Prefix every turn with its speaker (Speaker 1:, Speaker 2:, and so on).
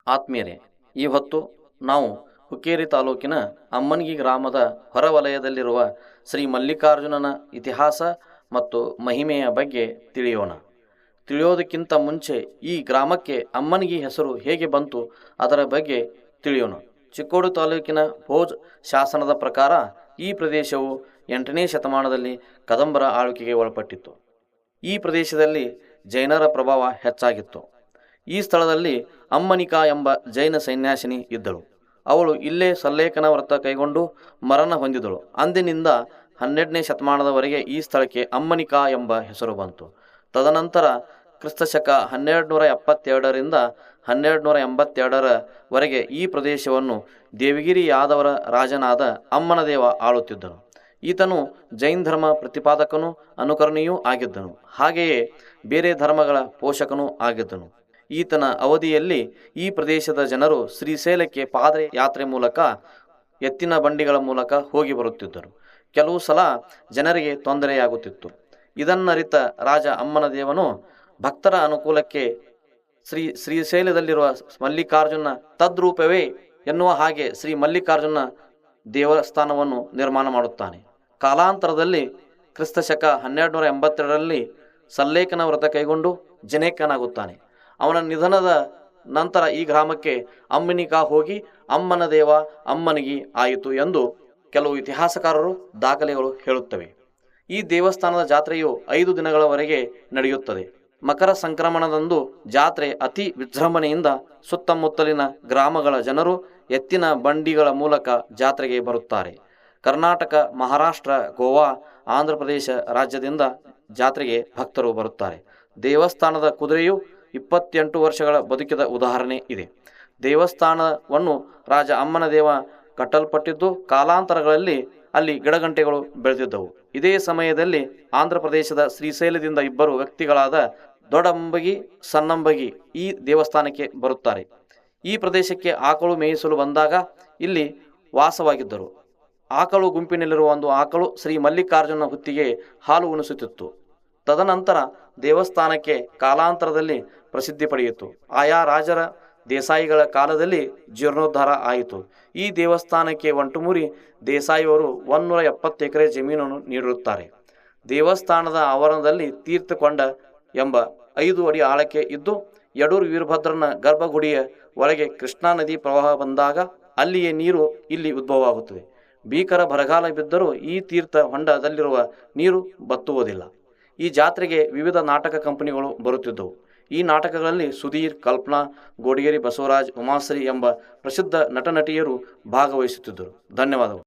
Speaker 1: ಆತ್ಮೀಯರೇ, ಈ ಹೊತ್ತು ನಾವು ಹುಕ್ಕೇರಿ ತಾಲೂಕಿನ ಅಮ್ಮನಗಿ ಗ್ರಾಮದ ಹೊರವಲಯದಲ್ಲಿರುವ ಶ್ರೀ ಮಲ್ಲಿಕಾರ್ಜುನನ ಇತಿಹಾಸ ಮತ್ತು ಮಹಿಮೆಯ ಬಗ್ಗೆ ತಿಳಿಯೋಣ. ತಿಳಿಯೋದಕ್ಕಿಂತ ಮುಂಚೆ ಈ ಗ್ರಾಮಕ್ಕೆ ಅಮ್ಮನಗಿ ಹೆಸರು ಹೇಗೆ ಬಂತು ಅದರ ಬಗ್ಗೆ ತಿಳಿಯೋಣ. ಚಿಕ್ಕೋಡಿ ತಾಲೂಕಿನ ಭೋಜ್ ಶಾಸನದ ಪ್ರಕಾರ ಈ ಪ್ರದೇಶವು 8ನೇ ಶತಮಾನದಲ್ಲಿ ಕದಂಬರ ಆಳ್ವಿಕೆಗೆ ಒಳಪಟ್ಟಿತ್ತು. ಈ ಪ್ರದೇಶದಲ್ಲಿ ಜೈನರ ಪ್ರಭಾವ ಹೆಚ್ಚಾಗಿತ್ತು. ಈ ಸ್ಥಳದಲ್ಲಿ ಅಮ್ಮನಿಕಾ ಎಂಬ ಜೈನ ಸನ್ಯಾಸಿನಿ ಇದ್ದಳು. ಅವಳು ಇಲ್ಲೇ ಸಲ್ಲೇಖನ ವ್ರತ ಕೈಗೊಂಡು ಮರಣ ಹೊಂದಿದಳು. ಅಂದಿನಿಂದ 12ನೇ ಶತಮಾನದವರೆಗೆ ಈ ಸ್ಥಳಕ್ಕೆ ಅಮ್ಮನಿಕಾ ಎಂಬ ಹೆಸರು ಬಂತು. ತದನಂತರ ಕ್ರಿಸ್ತಶಕ 1272ರಿಂದ 1282ರವರೆಗೆ ಈ ಪ್ರದೇಶವನ್ನು ದೇವಗಿರಿ ಯಾದವರ ರಾಜನಾದ ಅಮ್ಮನದೇವ ಆಳುತ್ತಿದ್ದನು. ಈತನು ಜೈನ ಧರ್ಮ ಪ್ರತಿಪಾದಕನೂ ಅನುಕರಣೀಯೂ ಆಗಿದ್ದನು. ಹಾಗೆಯೇ ಬೇರೆ ಧರ್ಮಗಳ ಪೋಷಕನೂ ಆಗಿದ್ದನು. ಈತನ ಅವಧಿಯಲ್ಲಿ ಈ ಪ್ರದೇಶದ ಜನರು ಶ್ರೀಶೈಲಕ್ಕೆ ಪಾದಯಾತ್ರೆ ಮೂಲಕ ಎತ್ತಿನ ಬಂಡಿಗಳ ಮೂಲಕ ಹೋಗಿ ಬರುತ್ತಿದ್ದರು. ಕೆಲವು ಸಲ ಜನರಿಗೆ ತೊಂದರೆಯಾಗುತ್ತಿತ್ತು. ಇದನ್ನರಿತ ರಾಜ ಅಮ್ಮನದೇವನು ಭಕ್ತರ ಅನುಕೂಲಕ್ಕೆ ಶ್ರೀಶೈಲದಲ್ಲಿರುವ ಮಲ್ಲಿಕಾರ್ಜುನ ತದ್ರೂಪವೇ ಎನ್ನುವ ಹಾಗೆ ಶ್ರೀ ಮಲ್ಲಿಕಾರ್ಜುನ ದೇವಸ್ಥಾನವನ್ನು ನಿರ್ಮಾಣ ಮಾಡುತ್ತಾನೆ. ಕಾಲಾಂತರದಲ್ಲಿ ಕ್ರಿಸ್ತಶಕ 1282ರಲ್ಲಿ ಸಲ್ಲೇಖನ ವ್ರತ ಕೈಗೊಂಡು ಜನೇಕನಾಗುತ್ತಾನೆ. ಅವನ ನಿಧನದ ನಂತರ ಈ ಗ್ರಾಮಕ್ಕೆ ಅಮ್ಮನಿಕಾ ಹೋಗಿ ಅಮ್ಮನದೇವ ಅಮ್ಮನಿಗಿ ಆಯಿತು ಎಂದು ಕೆಲವು ಇತಿಹಾಸಕಾರರು ದಾಖಲೆಗಳು ಹೇಳುತ್ತವೆ. ಈ ದೇವಸ್ಥಾನದ ಜಾತ್ರೆಯು 5 ದಿನಗಳವರೆಗೆ ನಡೆಯುತ್ತದೆ. ಮಕರ ಸಂಕ್ರಮಣದಂದು ಜಾತ್ರೆ ಅತಿ ವಿಜೃಂಭಣೆಯಿಂದ ಸುತ್ತಮುತ್ತಲಿನ ಗ್ರಾಮಗಳ ಜನರು ಎತ್ತಿನ ಬಂಡಿಗಳ ಮೂಲಕ ಜಾತ್ರೆಗೆ ಬರುತ್ತಾರೆ. ಕರ್ನಾಟಕ, ಮಹಾರಾಷ್ಟ್ರ, ಗೋವಾ, ಆಂಧ್ರ ಪ್ರದೇಶ ರಾಜ್ಯದಿಂದ ಜಾತ್ರೆಗೆ ಭಕ್ತರು ಬರುತ್ತಾರೆ. ದೇವಸ್ಥಾನದ ಕುದುರೆಯು 28 ವರ್ಷಗಳ ಬದುಕಿದ ಉದಾಹರಣೆ ಇದೆ. ದೇವಸ್ಥಾನವನ್ನು ರಾಜ ಅಮ್ಮನದೇವ ಕಟ್ಟಲ್ಪಟ್ಟಿದ್ದು ಕಾಲಾಂತರಗಳಲ್ಲಿ ಅಲ್ಲಿ ಗಿಡಗಂಟೆಗಳು ಬೆಳೆದಿದ್ದವು. ಇದೇ ಸಮಯದಲ್ಲಿ ಆಂಧ್ರ ಪ್ರದೇಶದ ಶ್ರೀಶೈಲದಿಂದ 2 ವ್ಯಕ್ತಿಗಳಾದ ದೊಡ್ಡಂಬಗಿ ಸಣ್ಣಂಬಗಿ ಈ ದೇವಸ್ಥಾನಕ್ಕೆ ಬರುತ್ತಾರೆ. ಈ ಪ್ರದೇಶಕ್ಕೆ ಆಕಳು ಮೇಯಿಸಲು ಬಂದಾಗ ಇಲ್ಲಿ ವಾಸವಾಗಿದ್ದರು. ಆಕಳು ಗುಂಪಿನಲ್ಲಿರುವ ಒಂದು ಆಕಳು ಶ್ರೀ ಮಲ್ಲಿಕಾರ್ಜುನ ಹುತ್ತಿಗೆ ಹಾಲು ಉಣಿಸುತ್ತಿತ್ತು. ತದನಂತರ ದೇವಸ್ಥಾನಕ್ಕೆ ಕಾಲಾಂತರದಲ್ಲಿ ಪ್ರಸಿದ್ಧಿ ಪಡೆಯಿತು. ಆಯಾ ರಾಜರ ದೇಸಾಯಿಗಳ ಕಾಲದಲ್ಲಿ ಜೀರ್ಣೋದ್ಧಾರ ಆಯಿತು. ಈ ದೇವಸ್ಥಾನಕ್ಕೆ ಒಂಟುಮುರಿ ದೇಸಾಯಿಯವರು 170 ಎಕರೆ ಜಮೀನನ್ನು ನೀಡಿರುತ್ತಾರೆ. ದೇವಸ್ಥಾನದ ಆವರಣದಲ್ಲಿ ತೀರ್ಥಕೊಂಡ ಎಂಬ 5 ಅಡಿ ಆಳಕ್ಕೆ ಇದ್ದು ಯಡೂರು ವೀರಭದ್ರನ ಗರ್ಭಗುಡಿಯ ಒಳಗೆ ಕೃಷ್ಣಾ ನದಿ ಪ್ರವಾಹ ಬಂದಾಗ ಅಲ್ಲಿಯೇ ನೀರು ಇಲ್ಲಿ ಉದ್ಭವವಾಗುತ್ತದೆ. ಭೀಕರ ಬರಗಾಲ ಬಿದ್ದರೂ ಈ ತೀರ್ಥ ಹೊಂಡದಲ್ಲಿರುವ ನೀರು ಬತ್ತುವುದಿಲ್ಲ. ಈ ಜಾತ್ರೆಗೆ ವಿವಿಧ ನಾಟಕ ಕಂಪನಿಗಳು ಬರುತ್ತಿದ್ದವು. ಈ ನಾಟಕಗಳಲ್ಲಿ ಸುಧೀರ್, ಕಲ್ಪನಾ, ಗೋಡಿಗೇರಿ ಬಸವರಾಜ್, ಉಮಾಶ್ರೀ ಎಂಬ ಪ್ರಸಿದ್ಧ ನಟನಟಿಯರು ಭಾಗವಹಿಸುತ್ತಿದ್ದರು. ಧನ್ಯವಾದಗಳು.